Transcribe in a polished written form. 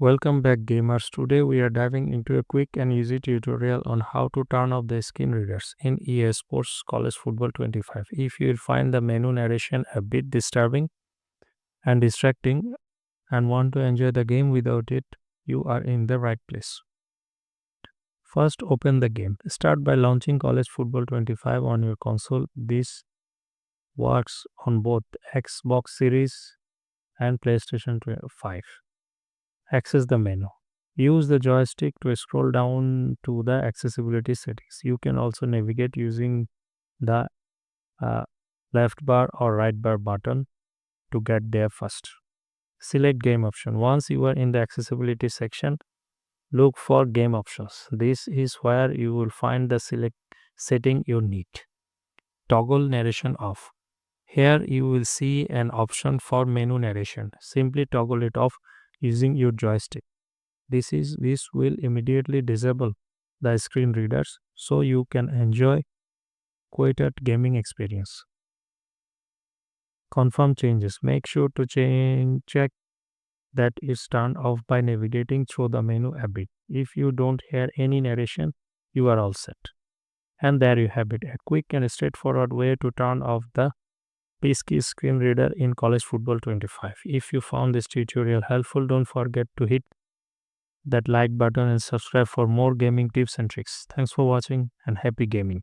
Welcome back, gamers. Today we are diving into a quick and easy tutorial on how to turn off the screen readers in EA Sports College Football 25. If you find the menu narration a bit disturbing and distracting and want to enjoy the game without it, you are in the right place. First, open the game. Start by launching College Football 25 on your console. This works on both Xbox Series and PlayStation 5. Access the menu. Use the joystick to scroll down to the accessibility settings. You can also navigate using the uh, left bar or right bar button to get there first. Select game option. Once you are in the accessibility section, look for game options. This is where you will find the select setting you need. Toggle narration off. Here you will see an option for menu narration. Simply toggle it off using your joystick. This will immediately disable the screen readers so you can enjoy quieter gaming experience. Confirm changes. Make sure to check that is turned off by navigating through the menu a bit. If you don't hear any narration, you are all set. And there you have it, a quick and straightforward way to turn off the pesky screen reader in College Football 25. If you found this tutorial helpful, don't forget to hit that like button and subscribe for more gaming tips and tricks. Thanks for watching and happy gaming.